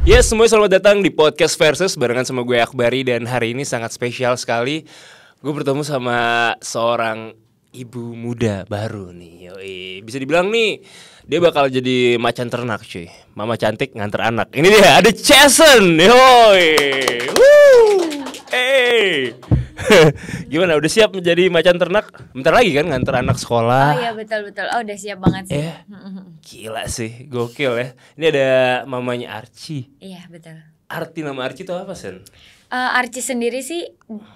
Yes, semuanya selamat datang di Podcast Versus barengan sama gue Akbari. Dan hari ini sangat spesial sekali. Gue bertemu sama seorang ibu muda baru nih. Yoi. Bisa dibilang nih, dia bakal jadi macan ternak cuy. Mama cantik nganter anak. Ini dia, ada Jason. Yoi. Woo. Hey. Gimana, udah siap menjadi macan ternak? Bentar lagi kan nganter anak sekolah. Oh iya betul-betul, oh udah siap banget sih. Gila sih, gokil ya. Ini ada mamanya Archie. Iya betul. Arti nama Archie itu apa, Sen? Archie sendiri sih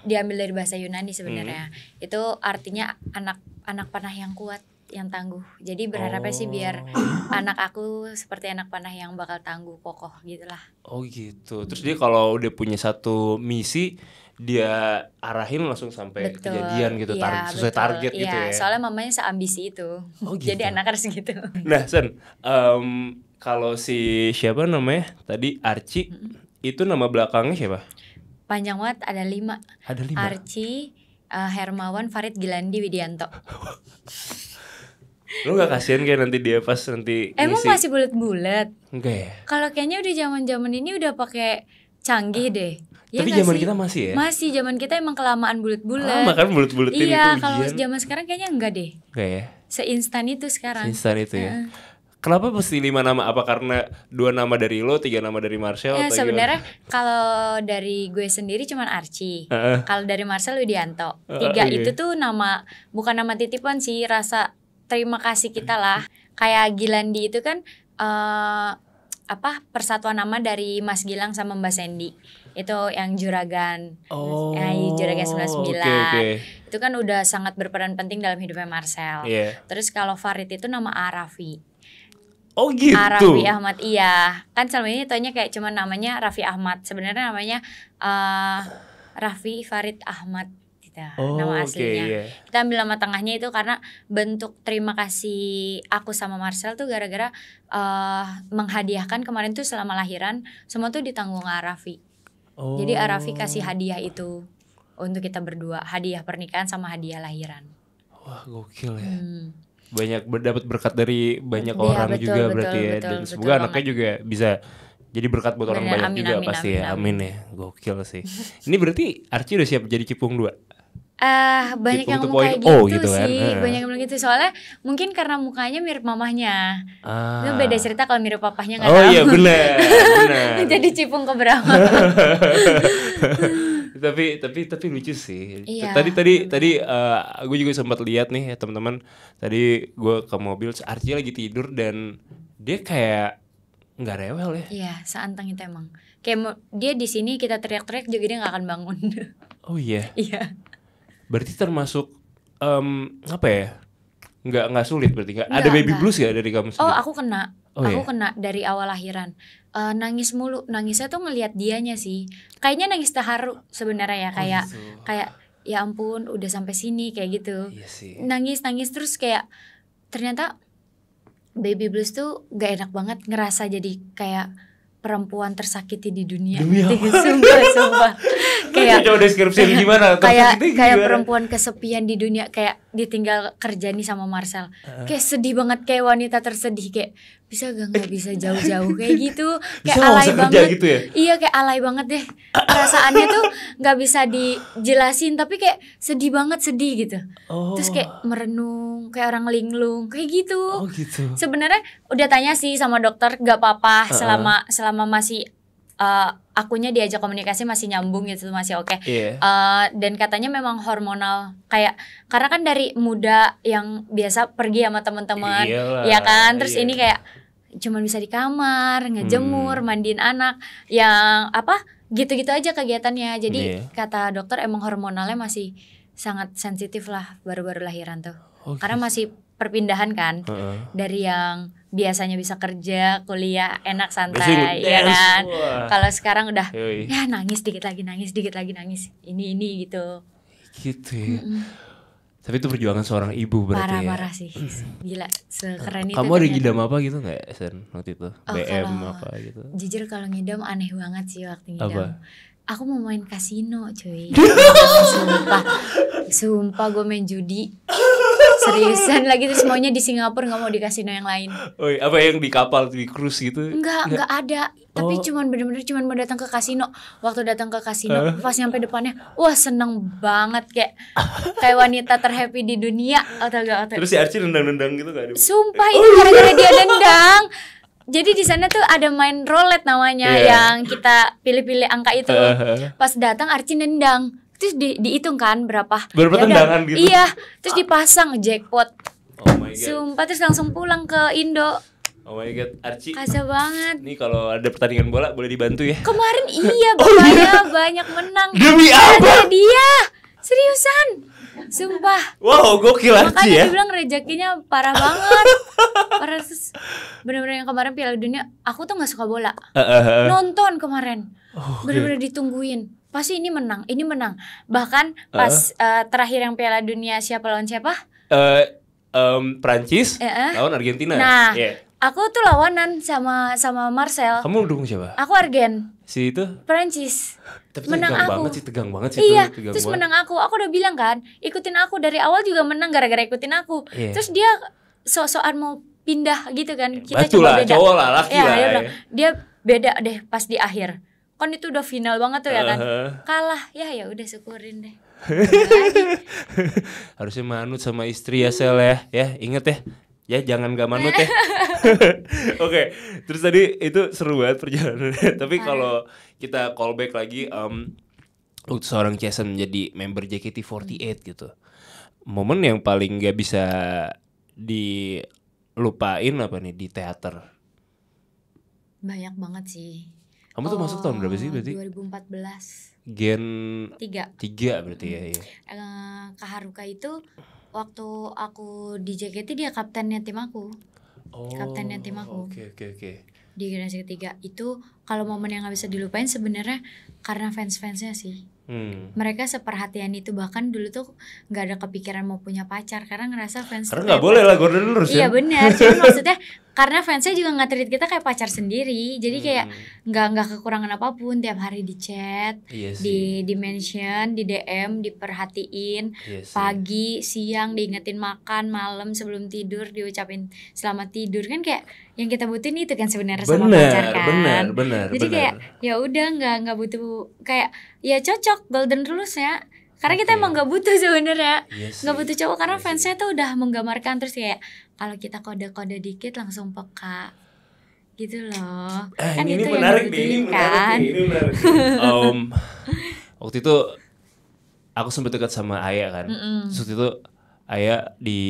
diambil dari bahasa Yunani sebenarnya. Itu artinya anak panah yang kuat, yang tangguh. Jadi berharapnya sih biar anak aku seperti anak panah yang bakal tangguh, kokoh gitulah. Oh gitu. Terus dia kalau udah punya satu misi, dia arahin langsung sampai Betul. kejadian gitu, Iya, sesuai betul. target gitu Iya, ya. soalnya mamanya seambisi itu. Oh, gitu. Jadi anak harus gitu. Nah, Sen, kalau si siapa namanya tadi Archie, itu nama belakangnya siapa? Panjang banget, ada 5. Ada 5. Archie, Hermawan, Farid, Gilandi, Widianto. Lu gak kasihan kayak nanti dia pas nanti Emang ngisi? masih bulat-bulat? Enggak ya? Kalau kayaknya udah zaman ini udah pakai canggih deh. Ya Tapi gak zaman sih? kita masih ya? Masih, zaman kita emang kelamaan bulat-bulat. Makan bulet-buletin itu Iya, kalau ujian. zaman sekarang kayaknya enggak deh. Enggak ya? Seinstan itu sekarang. Instan itu ya. Kenapa mesti 5 nama? Apa karena 2 nama dari lo, 3 nama dari Marcel? Ya atau sebenarnya kalau dari gue sendiri cuman Archie. Kalau dari Marcel Widianto. 3 itu tuh nama, bukan nama titipan sih, rasa terima kasih kita lah. Kayak Gilandi itu kan persatuan nama dari Mas Gilang sama Mbak Sandy. Itu yang Juragan. Oh, Juragan 99. okay. Itu kan udah sangat berperan penting dalam hidupnya Marcel. Yeah. Terus kalau Farid itu nama Arafi. Oh gitu. Raffi Ahmad, iya. Kan selama ini taunya kayak cuma namanya Raffi Ahmad. Sebenarnya namanya Raffi Farid Ahmad gitu, nama aslinya. Yeah. Kita ambil nama tengahnya itu karena bentuk terima kasih aku sama Marcel tuh gara-gara menghadiahkan kemarin tuh selama lahiran semua tuh ditanggung Raffi. Jadi Raffi kasih hadiah itu untuk kita berdua, hadiah pernikahan sama hadiah lahiran. Wah, gokil ya. Banyak dapat berkat dari banyak orang betul, juga betul, berarti ya. betul, Dan betul semoga anaknya banget. juga bisa jadi berkat buat orang Bener, banyak amin, juga amin, pasti amin, ya. Amin ya. Gokil sih. Ini berarti Archie udah siap jadi cipung 2? Banyak yang ngomong kayak gitu kan? sih. Banyak yang bilang gitu. Soalnya mungkin karena mukanya mirip mamahnya. Itu beda cerita kalau mirip papahnya gak tahu. Oh iya benar. Jadi cipung keberapa. tapi lucu sih. Iya. Tadi gue juga sempat lihat nih ya teman-teman. Tadi gue ke mobil, Archie lagi tidur dan dia kayak nggak rewel ya. Iya, seantang itu emang. Kayak dia di sini kita teriak-teriak juga dia nggak akan bangun. Oh iya. Iya. Berarti termasuk apa ya? Nggak sulit berarti nggak. Ada baby blues ya dari kamu sendiri? Oh, aku kena. Oh, aku iya? kena dari awal lahiran. Nangis mulu. Nangisnya tuh ngelihat dianya sih. Kayaknya nangis terharu sebenarnya ya, kayak ya ampun udah sampai sini kayak gitu. Iya sih. Nangis terus kayak ternyata baby blues tuh gak enak banget, ngerasa jadi kayak perempuan tersakiti di dunia. Sumpah. Kayak coba deskripsi gimana? Kayak perempuan kesepian di dunia, kayak ditinggal kerja nih sama Marcel. Kayak sedih banget, kayak wanita tersedih, kayak bisa nggak bisa jauh-jauh kayak gitu. Kayak bisa alay banget. Gitu ya? Iya, kayak alay banget deh. Perasaannya tuh nggak bisa dijelasin, tapi kayak sedih gitu. Terus kayak merenung, kayak orang linglung, kayak gitu. Oh gitu. Sebenarnya udah tanya sih sama dokter, nggak apa-apa selama masih akunya diajak komunikasi masih nyambung gitu, masih oke. Dan katanya memang hormonal, kayak karena kan dari muda yang biasa pergi sama teman-teman, ya kan. Terus ini kayak cuman bisa di kamar, ngejemur, mandiin anak, yang gitu-gitu aja kegiatannya. Jadi kata dokter emang hormonalnya masih sangat sensitif lah baru-baru lahiran tuh. Karena masih perpindahan kan, dari yang biasanya bisa kerja, kuliah, enak santai, ya kan. Kalau sekarang udah ya nangis dikit lagi nangis, ini gitu. Gitu ya. Tapi itu perjuangan seorang ibu berarti Parah sih, gila, sekeren itu. Kamu ada ngidam apa gitu nggak, Sen, waktu itu? BM apa gitu? Jujur kalau ngidam aneh banget sih waktu ngidam. Apa? Aku mau main kasino cuy. Sumpah gue main judi. Seriusan lagi, terus maunya di Singapura, nggak mau di kasino yang lain. Oh, apa yang di kapal, di cruise gitu? Enggak ada. Tapi cuman bener-bener cuman mau datang ke kasino. Waktu datang ke kasino, pas nyampe depannya, wah seneng banget, kayak wanita terhappy di dunia. Terus si Archie nendang-nendang gitu gak? Sumpah itu gara-gara dia nendang. Jadi di sana tuh ada main roulette namanya, yang kita pilih-pilih angka itu. Pas datang Archie nendang, terus dihitung kan berapa tendangan gitu. Iya, terus dipasang jackpot. Oh my god. Sumpah, terus langsung pulang ke Indo. Oh my god, Archie. Kasa banget. Nih kalau ada pertandingan bola boleh dibantu ya. Kemarin iya, bapaknya banyak menang. Demi apa? Dia. Seriusan. Sumpah. Wow, gokil Archie Makanya ya. dibilang rezekinya parah banget. Parah, terus bener-bener yang kemarin Piala Dunia, aku tuh gak suka bola. Nonton kemarin. Bener-bener ditungguin. Pasti ini menang. Bahkan pas terakhir yang Piala Dunia siapa lawan siapa? Prancis lawan Argentina. Nah, aku tuh lawanan sama Marcel. Kamu dukung siapa? Aku Argen. Si itu? Prancis. Tapi menang aku. Tegang banget sih. Iya, tegang terus banget. menang aku. Aku udah bilang kan, ikutin aku dari awal juga menang gara-gara ikutin aku. Terus dia sok-sokan mau pindah gitu kan. Kita Betul coba lah, beda. cowok lah, laki lah. Dia beda deh pas di akhir. Kan itu udah final banget tuh ya kan. Kalah. Ya udah syukurin deh. Harusnya manut sama istri ya Sel ya. Ya, inget ya. Ya jangan gak manut ya. Oke, terus tadi itu seru banget perjalanannya. Tapi kalau kita callback lagi, untuk seorang Jason menjadi member JKT48 gitu, momen yang paling gak bisa dilupain apa nih di teater? Banyak banget sih. Kamu tuh masuk tahun berapa sih berarti? 2014. Gen 3 berarti ya. Kak Haruka itu waktu aku di JKT dia kaptennya tim aku. Kaptennya tim aku. Oke. Di generasi ketiga itu kalau momen yang gak bisa dilupain sebenarnya karena fans-fansnya sih. Mereka seperhatian itu, bahkan dulu tuh nggak ada kepikiran mau punya pacar karena ngerasa fans. Karena nggak boleh lah Gordon Lurus. Iya benar. Cuman maksudnya karena fansnya juga nggak treat kita kayak pacar sendiri, jadi kayak nggak kekurangan apapun, tiap hari di chat, di mention, di DM, diperhatiin, pagi, siang diingetin makan, malam sebelum tidur diucapin selamat tidur, kan kayak yang kita butuhin itu kan sebenarnya sama pacar kan. Benar. Jadi kayak ya udah nggak butuh, kayak ya cocok Golden Rules ya. Karena kita emang gak butuh sebenarnya, gak butuh cowok karena fansnya tuh udah menggambarkan, terus kayak kalau kita kode-kode dikit langsung peka gitu loh. Kan ini itu menarik yang nih, ini kan. menarik. Waktu itu aku sempat dekat sama Aya kan. Terus waktu itu Aya di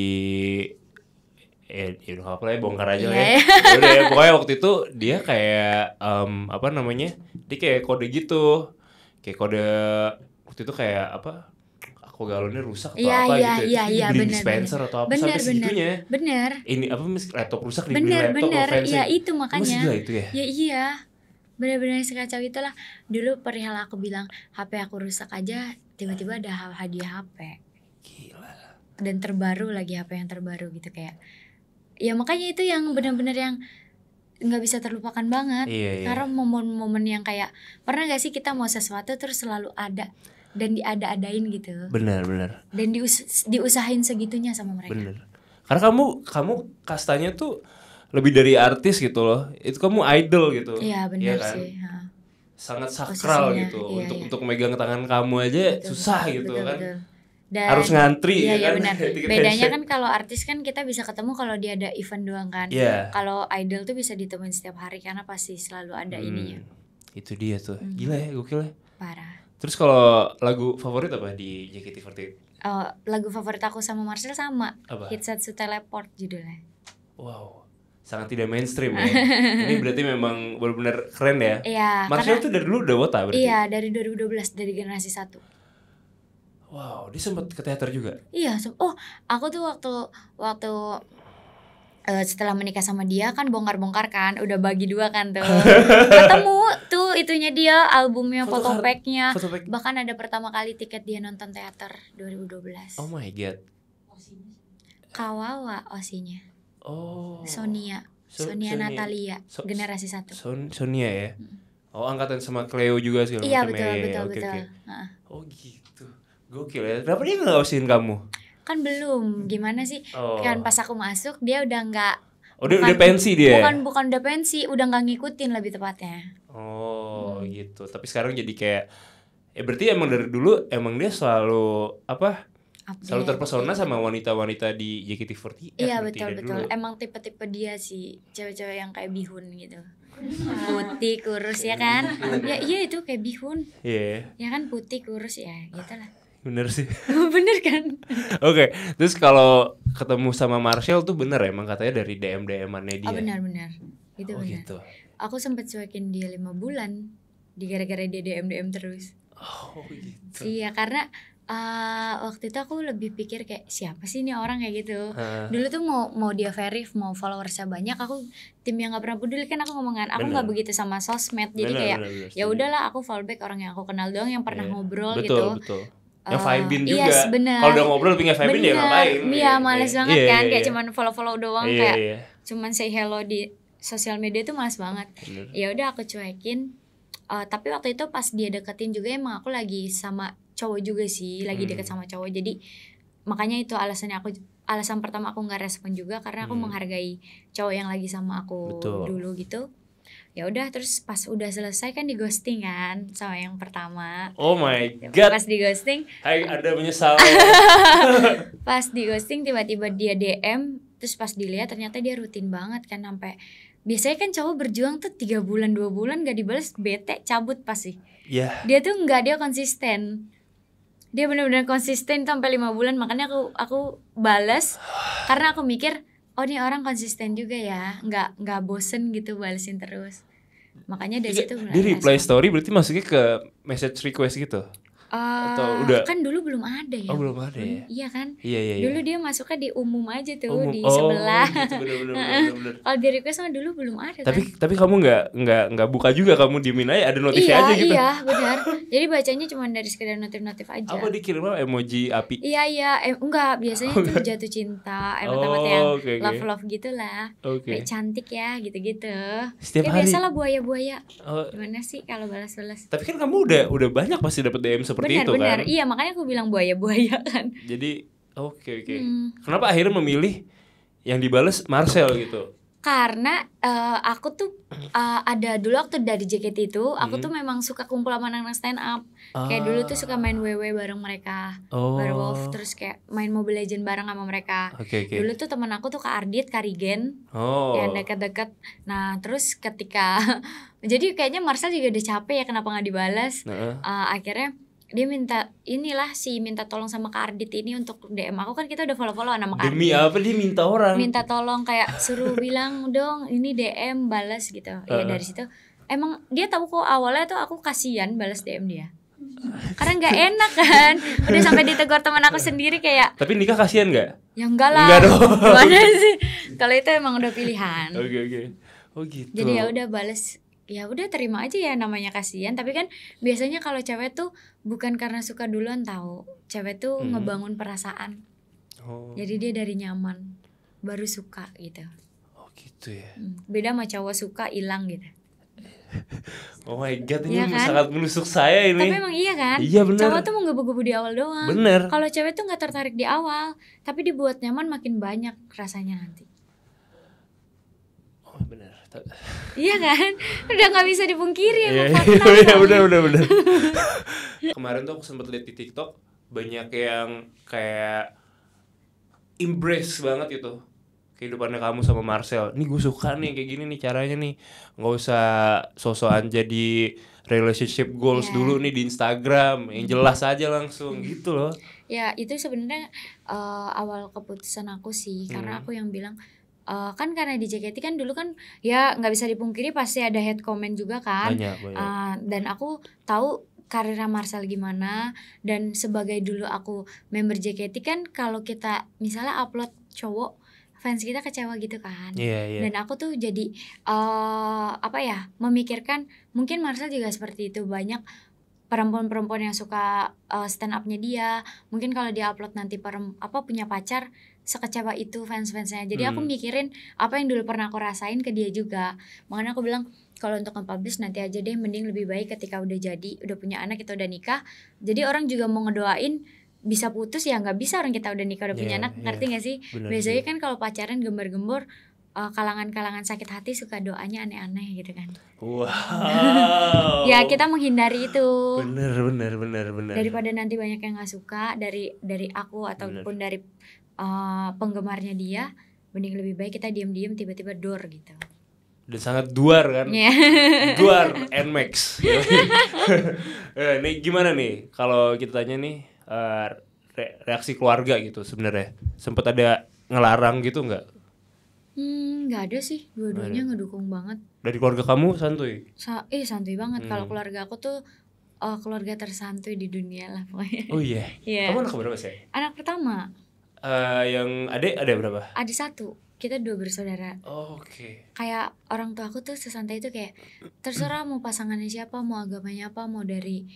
ya udah apa lah ya, bongkar aja lah ya. Udah ya, pokoknya waktu itu dia kayak apa namanya? Dia kayak kode gitu. Kayak kode waktu itu kayak apa? Aku galonnya rusak atau apa gitu. Iya, beli dispenser atau apa sampai segitunya. Bener. Ini apa laptop rusak dibeli laptop Bener. Iya itu makanya. Masih gila itu ya? Ya iya. Bener-bener sekacau itulah. Dulu perihal aku bilang HP aku rusak aja, tiba-tiba ada hadiah HP. Gila. Dan terbaru lagi, HP yang terbaru gitu kayak. Ya makanya itu yang benar-benar yang nggak bisa terlupakan banget. Karena momen-momen yang kayak pernah gak sih kita mau sesuatu terus selalu ada dan diada-adain gitu. Benar. Dan diusahain segitunya sama mereka. Benar. Karena kamu kastanya tuh lebih dari artis gitu loh. Itu kamu idol gitu. Iya benar kan? sih. Sangat sakral posisinya, gitu. iya. Untuk megang tangan kamu aja susah gitu betul, kan. Betul. Dan, harus ngantri iya, kan. Benar. Bedanya kan kalau artis kan kita bisa ketemu kalau dia ada event doang kan. Kalau idol tuh bisa ditemuin setiap hari karena pasti selalu ada ininya. Itu dia tuh. Gila ya, gokil ya. Parah. Terus kalau lagu favorit apa di JKT48? Lagu favorit aku sama Marcel sama. Apa? Hitsatsu Teleport judulnya. Wow. Sangat tidak mainstream ya. Ini berarti memang benar-benar keren ya. Iya. Marcel tuh dari dulu udah wota berarti? Iya, dari 2012, dari generasi 1. Wow, dia sempat ke teater juga? Iya, aku tuh waktu setelah menikah sama dia kan bongkar-bongkar kan, udah bagi 2 kan tuh. Ketemu tuh itunya dia, albumnya, fotopacknya. Bahkan ada pertama kali tiket dia nonton teater 2012. Oh my god. Kawawa osinya. Oh. Sonia Natalia, generasi 1. Sonia ya. Oh, angkatan sama Cleo juga segala macam. Iya betul. Okay. Oh gitu. Gokil ya. Kenapa dia nggak osin kamu? Kan belum. Gimana sih? Kan pas aku masuk dia udah nggak. Udah pensi dia. Bukan udah pensi, udah nggak ngikutin lebih tepatnya. Gitu. Tapi sekarang jadi kayak berarti emang dari dulu emang dia selalu selalu terpesona sama wanita-wanita di JKT48. Iya betul. Emang tipe-tipe dia sih, cewek-cewek yang kayak bihun gitu. Putih kurus ya kan? Ya iya itu kayak bihun. Iya. Ya kan putih kurus ya, gitulah. Bener sih. Bener kan? Oke. Terus kalau ketemu sama Marcel tuh bener emang katanya dari DM-DM-annya dia. Benar. Itu benar. Gitu. Aku sempet cuekin dia 5 bulan gara-gara dia DM terus. Gitu. Iya karena waktu itu aku lebih pikir kayak siapa sih ini orang kayak gitu. Dulu tuh mau dia verif, mau followersnya banyak, aku tim yang nggak pernah peduli kan aku ngomongan. Aku nggak begitu sama sosmed, jadi kayak ya udahlah aku follow back orang yang aku kenal doang yang pernah ngobrol gitu. Betul. Yang vibin juga. Yes, kalau udah ngobrol tapi nggak vibin ya ngapain? Iya males banget kan, kayak cuman follow doang kayak cuman say hello di sosial media tuh males banget. Ya udah aku cuekin. Tapi waktu itu pas dia deketin juga emang aku lagi sama cowok juga sih, lagi deket sama cowok. Jadi makanya itu alasan pertama aku nggak respon juga karena aku menghargai cowok yang lagi sama aku dulu gitu. Ya udah terus pas udah selesai kan di ghosting kan sama yang pertama. Oh my god. Pas di ghosting, ada menyesal. Pas di ghosting tiba-tiba dia DM, terus pas dilihat ternyata dia rutin banget kan sampai biasanya kan cowok berjuang tuh 3 bulan 2 bulan gak dibalas bete cabut pasti. Iya. Dia tuh dia konsisten. Dia benar-benar konsisten sampai 5 bulan, makanya aku balas karena aku mikir oh ini orang konsisten juga ya, nggak bosen gitu balesin terus. Makanya dari situ dia reply story berarti masuknya ke message request gitu. Atau udah kan dulu belum ada ya. Belum ada ya. Iya kan? Iya. Dulu dia masuknya di umum aja tuh di sebelah. Gitu, bener. Kalau di request mah dulu belum ada tapi kamu nggak buka juga, kamu diemin aja, ada notif aja gitu. Iya benar. Jadi bacanya cuma dari sekedar notif aja. Apa dikirim emoji api? Iya enggak, biasanya tuh jatuh cinta, emot-emot yang love gitulah. Kayak cantik ya gitu-gitu. Setiap hari. Biasalah buaya-buaya. Gimana sih kalau balas-balas? Tapi kan kamu udah banyak pasti dapet DM seperti itu kan? Benar. Iya, makanya aku bilang buaya-buaya kan. Jadi oke. Kenapa akhirnya memilih yang dibales Marcel gitu? Karena aku tuh ada dulu waktu dari JKT itu, aku tuh memang suka kumpul sama anak-anak stand up. Kayak dulu tuh suka main WW bareng mereka, Werewolf, terus kayak main Mobile Legend bareng sama mereka. Dulu tuh teman aku tuh Kak Ardit, Kak Rigen, yang deket-deket. Nah terus ketika jadi kayaknya Marcel juga udah capek ya kenapa nggak dibalas. Akhirnya dia minta tolong sama Kak Ardit ini untuk DM aku, kan kita udah follow-followan sama Kak Ardit. Demi apa dia minta orang? Minta tolong kayak suruh bilang dong ini DM balas gitu. Ya dari situ emang dia tahu kok awalnya tuh aku kasihan balas DM dia. Karena nggak enak kan. Udah sampai ditegur teman aku sendiri kayak. Tapi nikah kasihan nggak? Ya enggak lah. Enggak dong. Gimana sih? Kalau itu emang udah pilihan. Oke. Oh gitu. Jadi ya udah balas. Ya udah terima aja ya, namanya kasihan. Tapi kan biasanya kalau cewek tuh bukan karena suka duluan tahu. Cewek tuh ngebangun perasaan. Jadi dia dari nyaman baru suka gitu. Oh gitu ya. Beda sama cowok suka hilang gitu. Oh my god, ini ya kan? Sangat menusuk saya ini. Tapi emang iya kan? Iya bener. Cowok tuh mau gebu-gebu di awal doang. Bener. Kalau cewek tuh nggak tertarik di awal, tapi dibuat nyaman makin banyak rasanya nanti. Oh bener. Iya kan? Udah gak bisa dipungkiri ya. Iya bener. Kemarin tuh aku sempat lihat di TikTok banyak yang kayak embrace banget itu kehidupannya kamu sama Marcel. Nih gue suka nih kayak gini nih caranya nih. Gak usah sosokan jadi relationship goals dulu nih di Instagram, yang jelas aja langsung gitu loh. Ya itu sebenarnya awal keputusan aku sih, karena aku yang bilang kan karena di JKT kan dulu kan ya nggak bisa dipungkiri pasti ada hate comment juga kan. Banyak. Dan aku tahu karir Marcel gimana, dan sebagai dulu aku member JKT kan kalau kita misalnya upload cowok, fans kita kecewa gitu kan. Dan aku tuh jadi memikirkan mungkin Marcel juga seperti itu, banyak perempuan-perempuan yang suka stand up-nya dia. Mungkin kalau dia upload nanti punya pacar, sekecewa itu fans-fansnya. Jadi aku mikirin apa yang dulu pernah aku rasain ke dia juga. Makanya aku bilang kalau untuk nge-publish nanti aja deh, mending lebih baik ketika udah jadi, udah punya anak, kita udah nikah. Jadi orang juga mau ngedoain bisa putus ya nggak bisa, orang kita udah nikah udah punya anak, ngerti nggak sih? Biasanya kan kalau pacaran gembar-gembor, kalangan-kalangan sakit hati suka doanya aneh-aneh gitu kan. Wow. Ya kita menghindari itu. Bener. Daripada nanti banyak yang nggak suka dari aku ataupun dari penggemarnya dia, mending lebih baik kita diam-diam tiba-tiba door gitu. Dan sangat duar kan, duar Nmax. Nih gimana nih kalau kita tanya nih reaksi keluarga gitu sebenarnya, sempat ada ngelarang gitu nggak? Nggak ada sih, dua-duanya ngedukung banget. Dari keluarga kamu santuy? Santuy banget. Kalau keluarga aku tuh keluarga tersantuy di dunia lah pokoknya. Oh iya. Yeah. Kamu anak berapa sih? Anak pertama. Yang ada berapa? Ada 1. Kita 2 bersaudara. Oke. Kayak orang tua aku tuh sesantai itu kayak terserah mau pasangannya siapa, mau agamanya apa, mau dari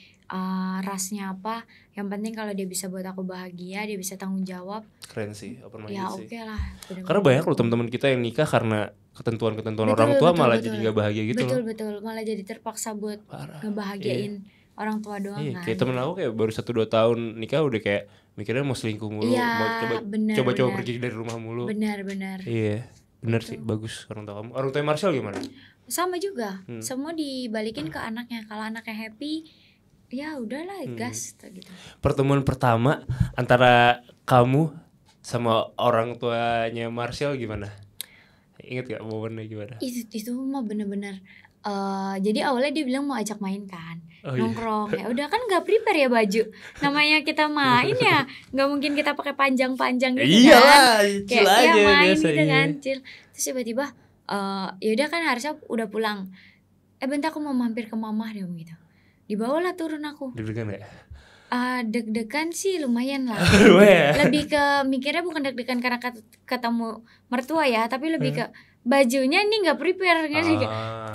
rasnya apa, yang penting kalau dia bisa buat aku bahagia, dia bisa tanggung jawab. Keren sih, open minded ya, sih. Ya oke lah. Karena banyak loh teman-teman kita yang nikah karena ketentuan-ketentuan orang tua malah jadi nggak bahagia gitu loh. Betul, malah jadi terpaksa buat ngebahagiain orang tua doang kan. Kayak temen aku kayak baru 1-2 tahun nikah udah kayak mikirnya mau selingkuh mulu, mau coba pergi dari rumah mulu. Benar. Iya, benar sih, bagus orang tua kamu. Orang tua Marshall gimana? Sama juga, semua dibalikin ke anaknya. Kalau anaknya happy, ya udahlah gas gitu. Pertemuan pertama antara kamu sama orang tuanya Marshall gimana? Ingat gak momennya gimana? Itu mah bener-bener jadi awalnya dia bilang mau ajak main kan, nongkrong. Ya udah kan nggak prepare ya baju. Namanya kita main ya, nggak mungkin kita pakai panjang-panjang gitu iyalah, kan. Kayak aja, main biasa, gitu kan, chill. Terus tiba-tiba ya udah kan harusnya udah pulang. Bentar aku mau mampir ke mamah deh gitu. Dibawalah turun aku. Deg-degan gak? Deg-degan sih lumayan lah. Lebih ke mikirnya bukan deg-degan karena ketemu mertua ya, tapi lebih ke bajunya nih nggak prepare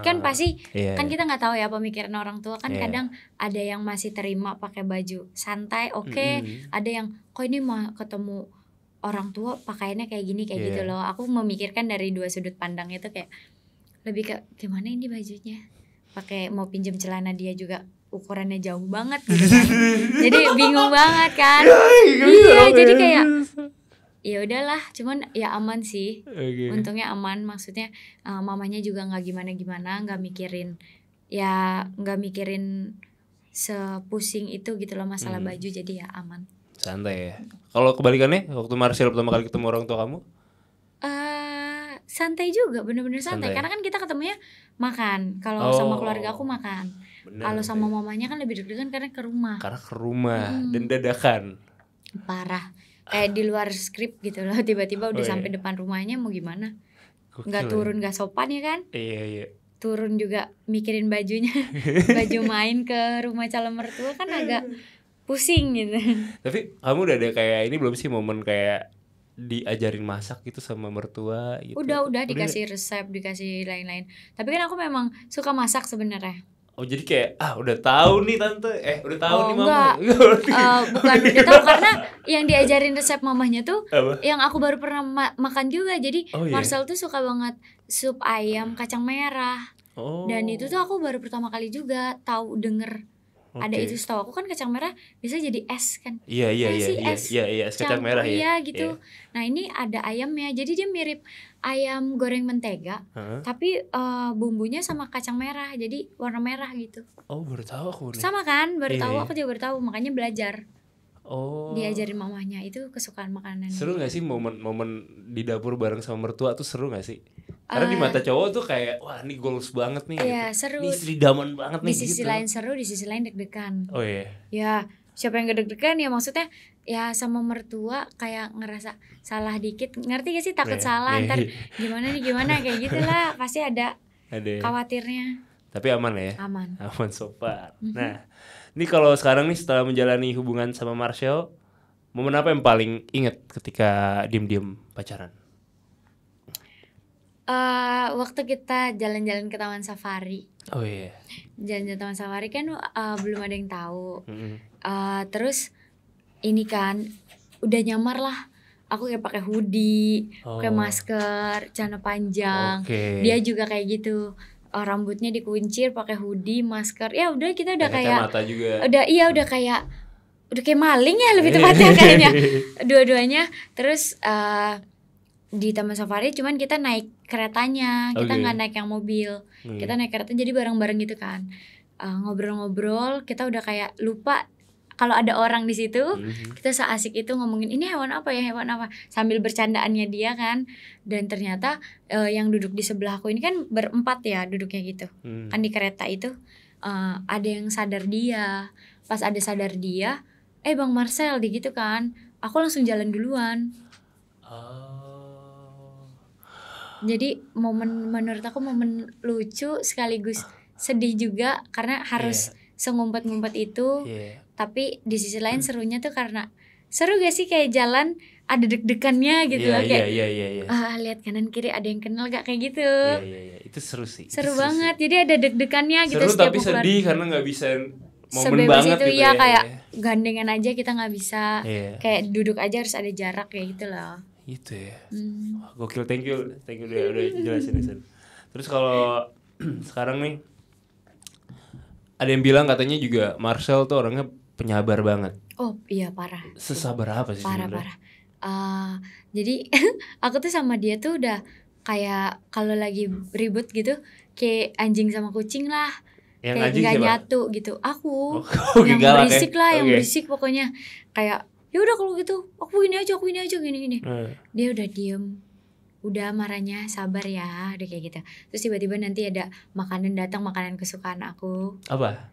kan pasti kan kita nggak tahu ya pemikiran orang tua kan. Kadang ada yang masih terima pakai baju santai ada yang kok ini mau ketemu orang tua pakaiannya kayak gini kayak gitu loh. Aku memikirkan dari 2 sudut pandang itu, kayak lebih ke gimana ini bajunya, pakai mau pinjam celana dia juga ukurannya jauh banget gitu kan. Jadi bingung banget kan. Iya, jadi kayak ya udahlah, cuman ya aman sih. Untungnya aman, maksudnya mamanya juga nggak gimana-gimana, nggak mikirin sepusing itu gitu loh masalah baju, jadi ya aman. Santai ya. Kalau kebalikannya, waktu Marshall pertama kali ketemu orang tua kamu? Santai juga, bener-bener santai. Karena kan kita ketemunya makan. Kalau sama keluarga aku makan. Kalau sama mamanya kan lebih deg-degan karena ke rumah. Dan dadakan. Parah. Kayak di luar skrip gitu loh, tiba-tiba udah sampai depan rumahnya, mau gimana? Nggak turun, nggak sopan ya kan? Iya. Turun juga mikirin bajunya, baju main ke rumah calon mertua kan agak pusing gitu. Tapi kamu udah ada kayak ini belum sih, momen kayak diajarin masak gitu sama mertua gitu? Udah dikasih resep, dikasih lain-lain. Tapi kan aku memang suka masak sebenarnya. Oh jadi kayak udah tahu nih tante, udah tahu nih mama. Bukan udah tahu, karena yang diajarin resep mamahnya tuh yang aku baru pernah makan juga. Jadi Marcel tuh suka banget sup ayam kacang merah. Dan itu tuh aku baru pertama kali juga tahu denger ada itu. Setahu aku kan kacang merah bisa jadi es kan. Iya, es kacang merah ya. Iya gitu. Nah, ini ada ayamnya. Jadi dia mirip ayam goreng mentega, tapi bumbunya sama kacang merah. Jadi warna merah gitu. Oh, baru tahu aku nih. Sama kan? Baru tahu, aku juga baru tahu, makanya belajar. Oh. Diajarin mamanya, itu kesukaan makanan. Seru gak sih momen di dapur bareng sama mertua tuh, seru gak sih? Karena di mata cowok tuh kayak wah ini goals banget nih. Iya, gitu. seru. Ini istri daman banget nih. Di sisi lain seru, di sisi lain deg-degan. Oh iya. Ya, siapa yang gak deg-degan ya, maksudnya ya sama mertua kayak ngerasa salah dikit, ngerti gak sih, takut salah ntar gimana kayak gitulah, pasti ada khawatirnya. Tapi aman ya? Aman so far. Nah, ini kalau sekarang nih setelah menjalani hubungan sama Marshall, momen apa yang paling inget ketika diem-diem pacaran? Waktu kita jalan-jalan ke Taman Safari. Oh iya. Jalan-jalan Taman Safari kan belum ada yang tahu. Terus ini kan udah nyamar lah. Aku kayak pakai hoodie, pakai masker, celana panjang. Dia juga kayak gitu. Rambutnya dikuncir, pakai hoodie, masker. Ya udah kita udah kayak kacamata juga. Udah kayak udah kayak maling ya lebih tepatnya kayaknya dua-duanya. Terus di Taman Safari cuman kita naik keretanya, kita nggak naik yang mobil, kita naik kereta jadi bareng-bareng gitu kan. Ngobrol-ngobrol kita udah kayak lupa kalau ada orang di situ. Kita seasik itu ngomongin ini hewan apa ya, hewan apa, sambil bercandaannya dia kan. Dan ternyata yang duduk di sebelah aku ini kan berempat ya duduknya gitu kan di kereta itu. Ada yang sadar dia, pas ada sadar dia, Bang Marcel di gitu kan, aku langsung jalan duluan. Jadi menurut aku momen lucu sekaligus sedih juga karena harus sengumpet-ngumpet itu. Tapi di sisi lain serunya tuh karena seru gak sih kayak jalan ada deg-degannya gitu loh kayak lihat kanan kiri ada yang kenal gak kayak gitu. Itu seru sih. Seru banget. Jadi ada deg-degannya gitu. Seru tapi sedih karena nggak bisa momen banget itu gitu ya kayak gandengan aja kita nggak bisa, kayak duduk aja harus ada jarak kayak gitu loh. Gitu ya. Gokil, thank you udah jelasin. Terus kalau sekarang nih ada yang bilang katanya juga Marcel tuh orangnya penyabar banget. Oh iya parah. Sesabar apa sih? Parah. Jadi aku tuh sama dia tuh udah kayak kalau lagi ribut gitu kayak anjing sama kucing lah. Yang kayak nggak nyatu gitu. Aku yang berisik lah, yang berisik pokoknya. Kayak ya udah kalau gitu aku ini aja gini. Dia udah diem, udah marahnya sabar ya, udah kayak gitu. Terus tiba-tiba nanti ada makanan datang, makanan kesukaan aku. Apa?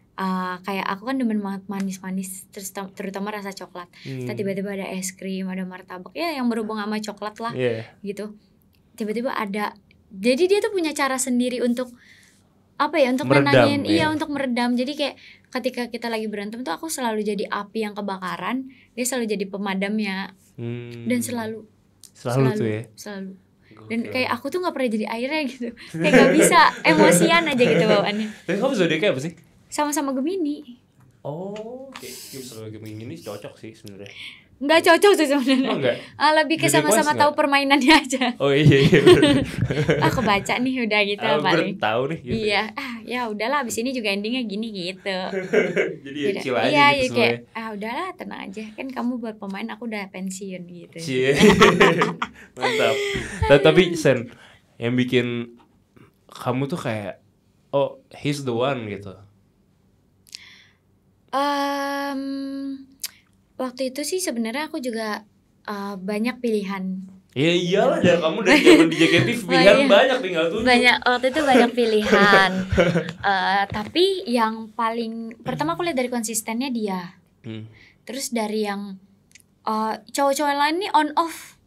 Kayak aku kan demen banget manis-manis, terus terutama rasa coklat. Terus tiba-tiba ada es krim, ada martabak ya yang berhubung sama coklat lah, gitu. Tiba-tiba ada, jadi dia tuh punya cara sendiri untuk apa ya, untuk nenangin, untuk meredam. Jadi kayak ketika kita lagi berantem tuh aku selalu jadi api yang kebakaran, dia selalu jadi pemadamnya. Dan selalu tuh ya. Selalu. Dan kayak aku tuh nggak pernah jadi airnya gitu. Kayak nggak bisa, emosian aja gitu bawaannya. Tapi kamu zodiaknya apa sih? Sama-sama Gemini. Oh, kayak sama Gemini cocok sih sebenarnya. Enggak cocok tuh sebenarnya. Oh, enggak. Lebih ke sama-sama tahu permainannya aja. Oh iya. Aku baca nih udah gitu paling. Tahu nih gitu. Iya. Ya udahlah abis ini juga endingnya gini gitu. Jadi ya chill aja gitu kayak udahlah tenang aja. Kan kamu buat pemain, aku udah pensiun gitu. Mantap. Tapi Sen, yang bikin kamu tuh kayak he's the one gitu. Waktu itu sih sebenarnya aku juga banyak pilihan. Ya iyalah, dari kamu dari zaman di JKT pilihan banyak, tinggal tuh. Waktu itu banyak pilihan. Tapi yang paling pertama aku lihat dari konsistennya dia. Terus dari yang cowok-cowok lain nih on off,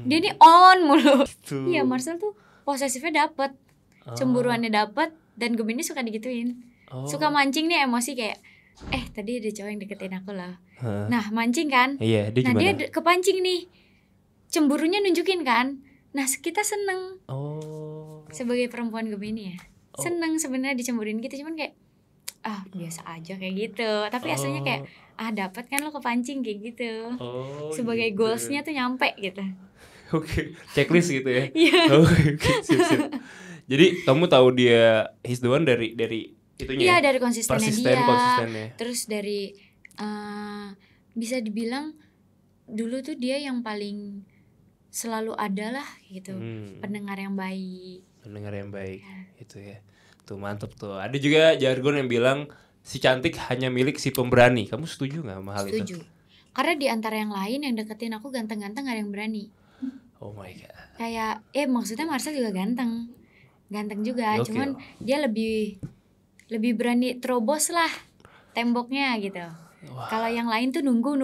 dia nih on mulu. Iya, Marcel tuh posesifnya dapet, cemburuannya dapet, dan Gemini suka digituin, suka mancing nih emosi kayak tadi ada cowok yang deketin aku lah. Nah mancing kan. Dia kepancing nih, cemburunya nunjukin kan. Nah kita seneng sebagai perempuan Gemini ya, seneng sebenarnya dicemburin gitu. Cuman kayak biasa aja kayak gitu. Tapi aslinya kayak dapat kan lo kepancing kayak gitu. Sebagai gitu. Goalsnya tuh nyampe gitu. Oke, checklist gitu ya. Siap. Jadi kamu tahu dia he's the one dari itunya. Iya, dari konsistennya dia. Terus dari bisa dibilang dulu tuh dia yang paling selalu ada lah gitu. Pendengar yang baik ya. Gitu ya. Tuh mantep tuh. Ada juga jargon yang bilang si cantik hanya milik si pemberani. Kamu setuju gak sama hal itu? Setuju. Karena di antara yang lain yang deketin aku ganteng-ganteng gak ada yang berani. Oh my god. Kayak maksudnya Marcel juga ganteng juga. Gokil. Cuman dia lebih berani terobos lah temboknya gitu. Kalau yang lain tuh nunggu.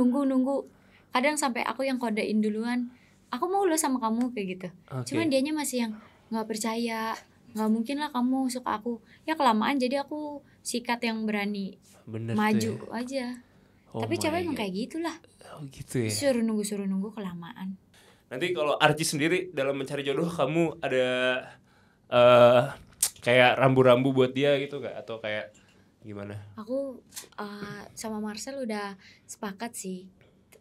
Kadang sampai aku yang kodein duluan, aku mau lo sama kamu kayak gitu. Cuman dianya masih yang nggak percaya, nggak mungkin lah kamu suka aku. Ya kelamaan jadi aku sikat yang berani. Bener maju aja. Tapi cewek emang kayak gitulah. Gitu ya. Suruh nunggu kelamaan. Nanti kalau Archie sendiri dalam mencari jodoh, kamu ada kayak rambu-rambu buat dia gitu gak? Atau kayak gimana? Aku sama Marcel udah sepakat sih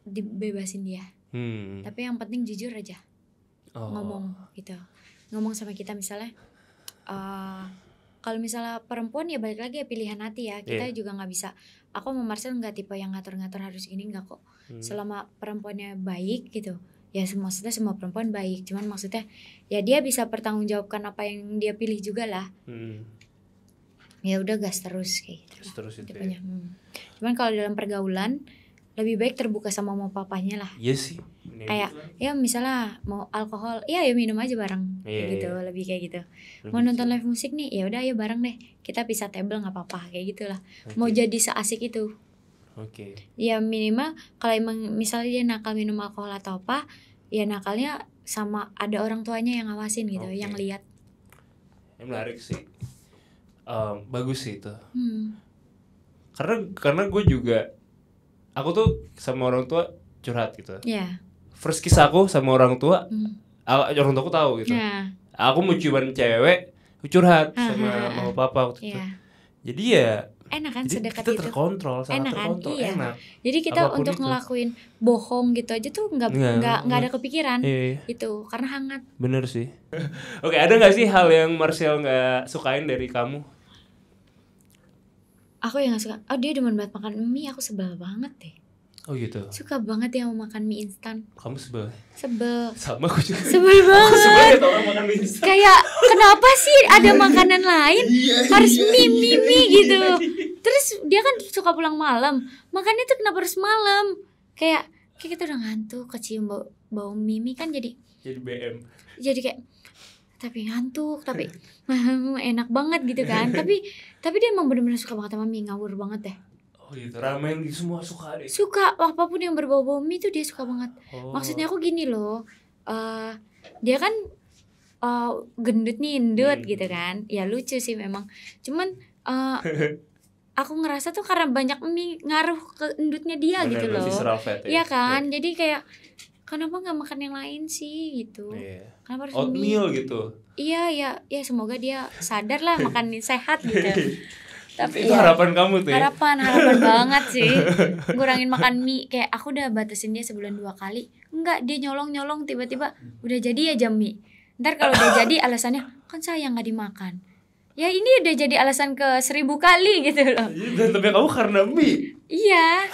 dibebasin dia. Tapi yang penting jujur aja. Ngomong gitu. Ngomong sama kita misalnya kalau misalnya perempuan ya balik lagi ya pilihan hati ya. Kita juga nggak bisa. Aku sama Marcel nggak tipe yang ngatur-ngatur harus gini, nggak kok. Selama perempuannya baik gitu, ya maksudnya semua perempuan baik. Cuman maksudnya ya dia bisa pertanggungjawabkan apa yang dia pilih juga lah. Ya udah gas terus kayak gitu. Gas terus itu. Ya. Cuman kalau dalam pergaulan lebih baik terbuka sama mau papanya lah. Iya sih. Kayak ya misalnya mau alkohol, ya minum aja bareng gitu, lebih kayak gitu. Lebih mau nonton live musik nih, ya udah ayo bareng deh. Kita pisah table nggak apa-apa kayak gitulah. Mau jadi seasik itu. Ya minimal kalau emang misalnya dia nakal minum alkohol atau apa, ya nakalnya sama ada orang tuanya yang ngawasin gitu, yang lihat. Menarik sih. Bagus sih itu. Karena gue juga, aku tuh sama orang tua curhat gitu. First kiss aku sama orang tua, orang tua aku tahu gitu. Aku mau ciuman cewek, curhat sama mama papa waktu itu. Jadi ya enak kan sedekat kita itu. Terkontrol, sangat enak kan? terkontrol, iya. enak. Jadi kita apapun untuk itu. Ngelakuin bohong gitu aja tuh nggak ada kepikiran itu karena hangat. Bener sih. Oke, ada nggak sih hal yang Marcel nggak sukain dari kamu? Aku yang nggak suka. Oh, dia demen banget makan mie, aku sebel banget deh. Oh gitu. Suka banget ya mau makan mie instan. Kamu sebel? Sebel. Sama aku juga. Sebel banget. Aku sebel ya orang makan mie instan. Kayak kenapa sih ada makanan lain harus mie gitu. Terus dia kan suka pulang malam. Makannya tuh kenapa harus malam? Kayak kita udah ngantuk, kecium bau mie kan jadi BM. Jadi kayak tapi ngantuk, tapi enak banget gitu kan. Tapi dia emang bener-bener suka banget sama mie, ngawur banget deh. Oh gitu, ramen gitu semua suka deh. Suka, apapun yang berbau-bau mie tuh dia suka banget. Maksudnya aku gini loh, dia kan gendut nih, indut gitu kan. Ya lucu sih memang. Cuman aku ngerasa tuh karena banyak mie ngaruh ke endutnya dia. Bener, gitu loh. Iya kan, jadi kayak kenapa nggak makan yang lain sih gitu? Kenapa harus oatmeal gitu? Iya, semoga dia sadar lah makan sehat gitu. Tapi itu harapan kamu tuh ya? Harapan banget sih. Ngurangin makan mie. Kayak aku udah batasin dia sebulan 2 kali. Enggak, dia nyolong tiba-tiba udah jadi aja mie. Ntar kalau udah jadi alasannya kan sayang gak dimakan. Ya ini udah jadi alasan ke 1000 kali gitu loh. Dan tapi kamu karena mie? Iya.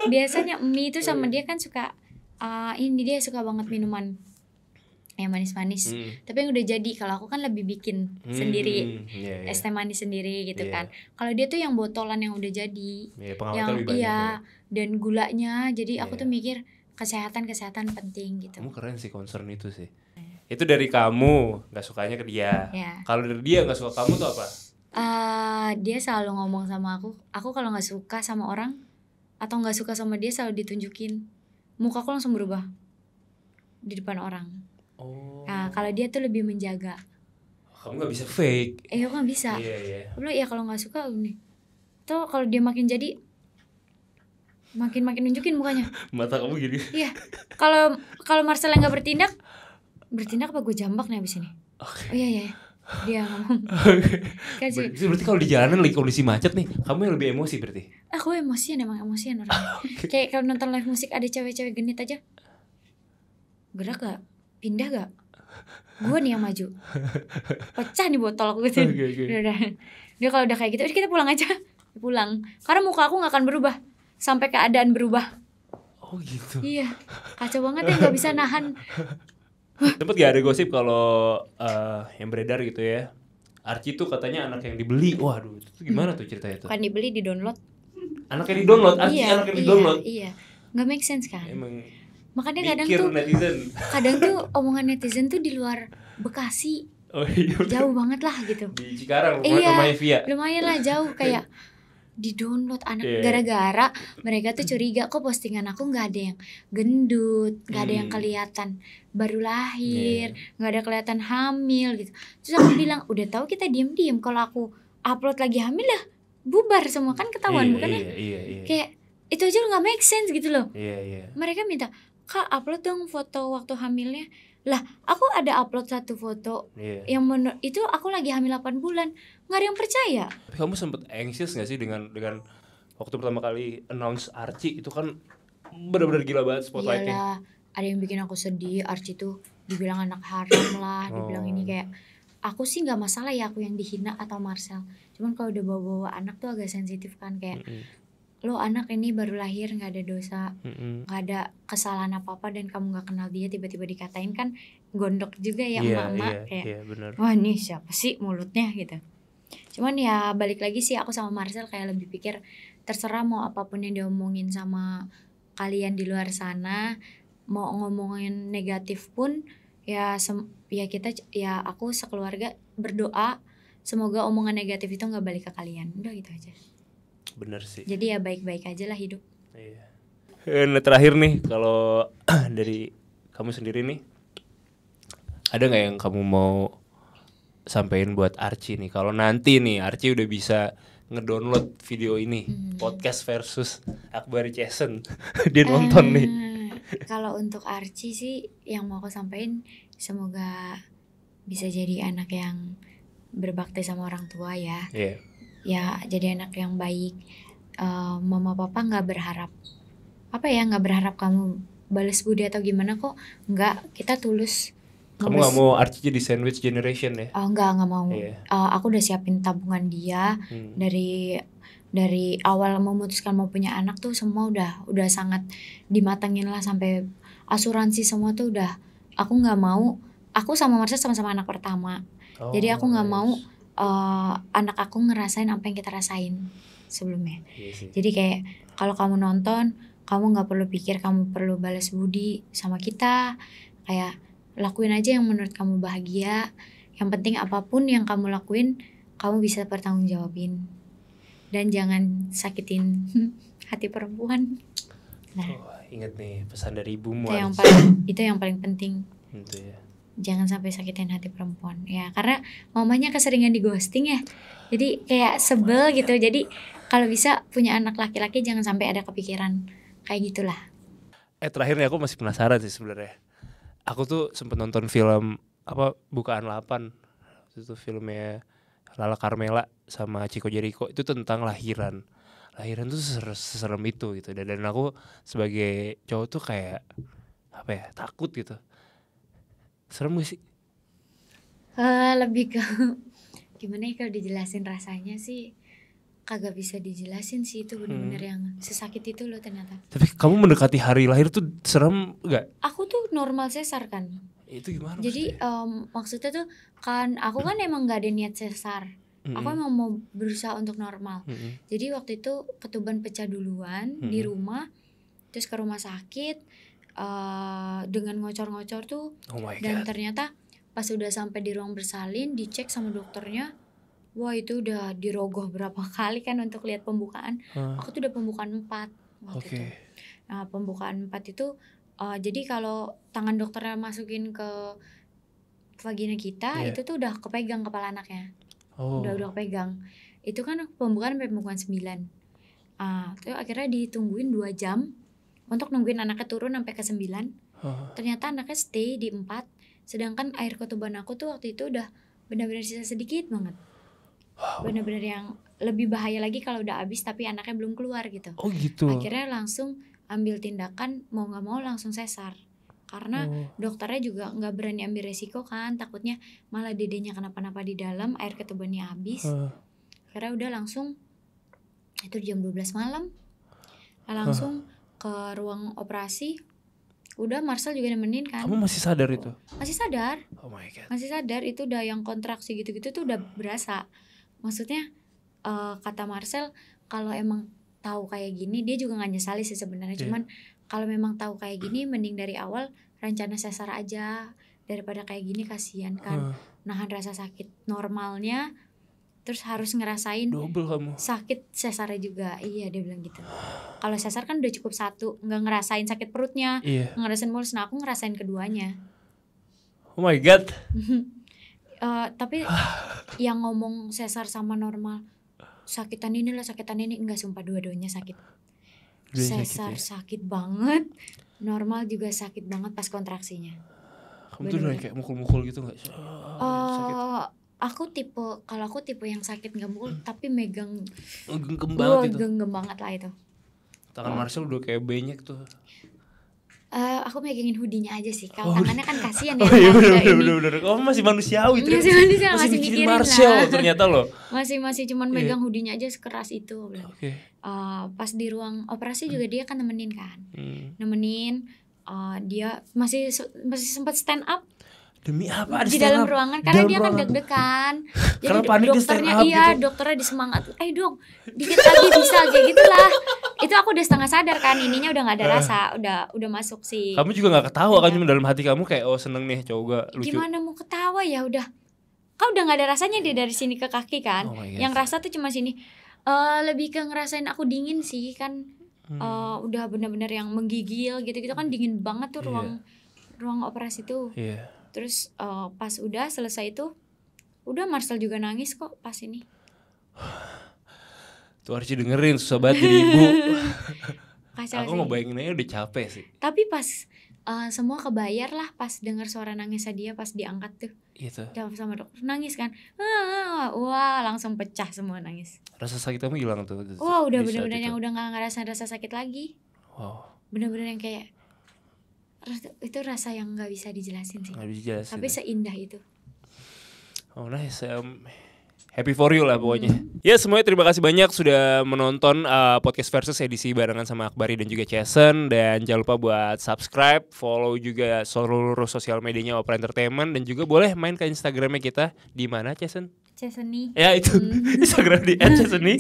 Biasanya mie itu sama dia kan suka ini dia suka banget minuman yang manis-manis. Tapi yang udah jadi, kalau aku kan lebih bikin sendiri, es teh manis sendiri gitu kan. Kalau dia tuh yang botolan yang udah jadi, yang dan gulanya. Jadi aku tuh mikir kesehatan penting gitu. Kamu keren sih concern itu sih. Itu dari kamu nggak sukanya ke dia. Kalau dari dia nggak suka kamu tuh apa? Dia selalu ngomong sama aku kalau nggak suka sama orang atau nggak suka sama dia selalu ditunjukin, mukaku langsung berubah di depan orang. Nah, kalau dia tuh lebih menjaga. Kamu nggak bisa fake. Aku nggak bisa. Iya. Ya kalau nggak suka nih. Tuh kalau dia makin jadi, makin nunjukin mukanya. Mata kamu gini. Iya. Kalau Marcel nggak bertindak apa gue jambak nih abis ini. Oh iya. Dia ngomong. Berarti kalau di jalanan lagi kondisi macet nih, kamu yang lebih emosi berarti? Aku emosian orang. Kayak kalau nonton live musik ada cewek-cewek genit aja. Gerak gak? Pindah gak? Gue nih yang maju. Pecah nih botol aku gitu. Udah. Dia kalau udah kayak gitu, kita pulang aja. Pulang. Karena muka aku gak akan berubah sampai keadaan berubah. Oh gitu. Iya. Kacau banget ya, gak bisa nahan. Sempet gak ada gosip kalau yang beredar gitu ya, Archie tuh katanya anak yang dibeli. Waduh, itu gimana tuh ceritanya tuh? Bukan dibeli, di-download. Anak yang di-download? Archie anak yang di-download? Iya. Gak make sense kan? Emang makanya kadang tuh omongan netizen tuh di luar Bekasi. Oh iya. Jauh banget lah gitu. Di Cikarang, rumahnya Via. Lumayan lah jauh, kayak di-download anak. Gara-gara mereka tuh curiga kok postingan aku nggak ada yang gendut, nggak ada yang kelihatan baru lahir, nggak ada kelihatan hamil gitu. Terus aku bilang udah tahu kita diem kalau aku upload lagi hamil lah bubar semua kan ketahuan. Bukannya kayak itu aja nggak make sense gitu loh. Mereka minta Kak upload dong foto waktu hamilnya. Lah aku ada upload 1 foto yang itu aku lagi hamil 8 bulan. Gak ada yang percaya. Tapi kamu sempet anxious gak sih dengan waktu pertama kali announce Archie itu kan benar-benar gila banget spotlightnya. Iyalah, ada yang bikin aku sedih. Archie tuh dibilang anak haram lah, dibilang ini kayak aku sih nggak masalah ya aku yang dihina atau Marcel. Cuman kalau udah bawa-bawa anak tuh agak sensitif kan, kayak lo anak ini baru lahir nggak ada dosa, nggak ada kesalahan apa-apa dan kamu nggak kenal dia tiba-tiba dikatain kan gondok juga ya emak-emak kayak wah ini siapa sih mulutnya gitu. Cuman ya balik lagi sih aku sama Marcel kayak lebih pikir terserah mau apapun yang diomongin sama kalian di luar sana, mau ngomongin negatif pun ya ya kita ya aku sekeluarga berdoa semoga omongan negatif itu nggak balik ke kalian, udah gitu aja. Bener sih. Jadi ya baik-baik aja lah hidup. Iya. Nah, terakhir nih kalau dari kamu sendiri nih, ada nggak yang kamu mau sampein buat Archie nih? Kalau nanti nih Archie udah bisa ngedownload video ini, podcast versus Akbari Jason, dia nonton nih. Kalau untuk Archie sih yang mau aku sampein semoga bisa jadi anak yang berbakti sama orang tua ya. Ya jadi anak yang baik. Mama papa nggak berharap nggak berharap kamu balas budi atau gimana kok, nggak, kita tulus. Kamu nggak mau Archie jadi sandwich generation ya? Nggak mau. Aku udah siapin tabungan dia dari awal memutuskan mau punya anak tuh semua udah sangat dimatengin lah, sampai asuransi semua tuh udah. Aku nggak mau. Aku sama Marsha sama-sama anak pertama. Jadi aku nggak mau anak aku ngerasain apa yang kita rasain sebelumnya. Jadi kayak kalau kamu nonton, kamu nggak perlu pikir kamu perlu balas budi sama kita. Kayak lakuin aja yang menurut kamu bahagia. Yang penting apapun yang kamu lakuin, kamu bisa bertanggungjawabin. Dan jangan sakitin hati perempuan. Nah, ingat nih pesan dari ibumu. Itu yang paling penting. Itu ya. Jangan sampai sakitin hati perempuan ya, karena mamanya keseringan di ghosting ya, jadi kayak sebel gitu. Jadi kalau bisa punya anak laki-laki jangan sampai ada kepikiran kayak gitulah. Terakhir nih aku masih penasaran sih sebenarnya. Aku tuh sempet nonton film Bukaan 8. Itu filmnya Lala Carmela sama Chico Jericho, itu tentang lahiran tuh seserem itu gitu. Dan aku sebagai cowok tuh kayak takut gitu. Serem gak sih? Lebih ke gimana ya kalau dijelasin rasanya sih kagak bisa dijelasin sih, itu bener-bener yang sesakit itu loh ternyata. Tapi kamu mendekati hari lahir tuh serem gak? Aku tuh normal sesar kan. Itu gimana? Jadi maksudnya tuh kan aku kan emang gak ada niat sesar. Aku emang mau berusaha untuk normal. Jadi waktu itu ketuban pecah duluan di rumah, terus ke rumah sakit. Dengan ngocor-ngocor tuh, dan ternyata pas udah sampai di ruang bersalin dicek sama dokternya, wah itu udah dirogoh berapa kali kan untuk lihat pembukaan. Aku tuh udah pembukaan 4 waktu itu. Nah pembukaan 4 itu jadi kalau tangan dokternya masukin ke vagina kita, itu tuh udah kepegang kepala anaknya. Udah kepegang. Itu kan pembukaan 9. Terus akhirnya ditungguin 2 jam untuk nungguin anaknya turun sampai ke 9. Ternyata anaknya stay di 4. Sedangkan air ketuban aku tuh waktu itu udah benar-benar sisa sedikit banget. Benar-benar yang lebih bahaya lagi kalau udah habis tapi anaknya belum keluar gitu. Gitu. Akhirnya langsung ambil tindakan, mau gak mau langsung sesar. Karena dokternya juga gak berani ambil resiko kan, takutnya malah dedenya kenapa-napa di dalam, air ketubannya habis. Akhirnya udah langsung, itu jam 12 malam langsung ke ruang operasi. Udah Marcel juga nemenin kan. Kamu masih sadar itu? Masih sadar. Oh my god. Masih sadar, itu udah yang kontraksi gitu-gitu tuh udah berasa. Maksudnya kata Marcel kalau emang tahu kayak gini, dia juga nggak nyesali sih sebenarnya. Cuman kalau memang tahu kayak gini, mending dari awal rencana sesar aja daripada kayak gini, kasihan kan. Nahan rasa sakit normalnya, terus harus ngerasain double kamu sakit sesarnya juga. Iya dia bilang gitu. Kalau sesar kan udah cukup 1, nggak ngerasain sakit perutnya, ngerasain mulus. Nah aku ngerasain keduanya. Oh my god. Tapi yang ngomong sesar sama normal sakitan ini enggak, sumpah dua-duanya sakit. Sesar sakit banget, normal juga sakit banget pas kontraksinya. Kamu tuh udah kayak mukul-mukul gitu nggak? Sakit. Aku tipe yang sakit nggak mukul tapi megang. Genggam banget itu. Genggam banget lah itu. Tangan Marcel udah kayak banyak tuh. Aku megangin hoodie-nya aja sih. Kalau tangannya kan kasihan ya. Oh iya bener. Kamu masih manusiawi. Masih mikirin Marcel ternyata loh. Masih cuman megang hoodie-nya aja sekeras itu. Pas di ruang operasi juga dia kan nemenin kan. Nemenin. Dia masih sempat stand up. Demi apa? Di dalam ruangan karena dia kan deg-degan. Jadi dokternya gitu. Dokternya disemangat. Dong, dikit lagi bisa kayak gitulah. Itu aku udah setengah sadar kan, ininya udah nggak ada rasa, udah masuk sih. Kamu juga nggak ketawa kan, cuma dalam hati kamu kayak seneng nih cowok gak lucu. Gimana mau ketawa ya udah. Kau udah nggak ada rasanya dia dari sini ke kaki kan. Yang rasa tuh cuma sini. Lebih ke ngerasain aku dingin sih kan. Udah benar-benar yang menggigil gitu-gitu kan, dingin banget tuh ruang operasi tuh. Terus pas udah selesai itu, udah Marcel juga nangis kok pas ini. Tuh Archie dengerin, susah banget jadi ibu. Aku ngebayangin aja udah capek sih. Tapi pas semua kebayar lah pas dengar suara nangisnya dia pas diangkat tuh. Gitu. Sama dokter nangis kan. Wah, langsung pecah semua nangis. Rasa sakit kamu hilang tuh. Wah, udah benar-benar yang udah enggak ngerasain rasa sakit lagi. Wow. Benar-benar yang kayak itu rasa yang enggak bisa dijelasin sih. Nggak bisa dijelasin. Tapi seindah itu. Oh nice. Happy for you lah pokoknya. Ya semuanya terima kasih banyak sudah menonton Podcast Versus edisi barengan sama Akbari dan juga Jason. Dan jangan lupa buat subscribe, follow juga seluruh sosial medianya Opera Entertainment. Dan juga boleh main ke Instagramnya kita. Di mana Jason? Jasoni. Ya itu Instagram di @Jasoni.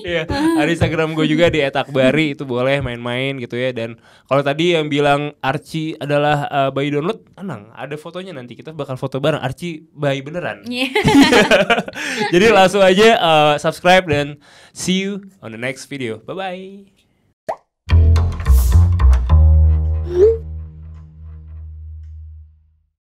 Iya. Ada Instagram gue juga di @akbari, itu boleh main-main gitu ya. Dan kalau tadi yang bilang Archie adalah bayi download, tenang, ada fotonya nanti kita bakal foto bareng Archie bayi beneran. Jadi langsung aja subscribe dan see you on the next video. Bye bye.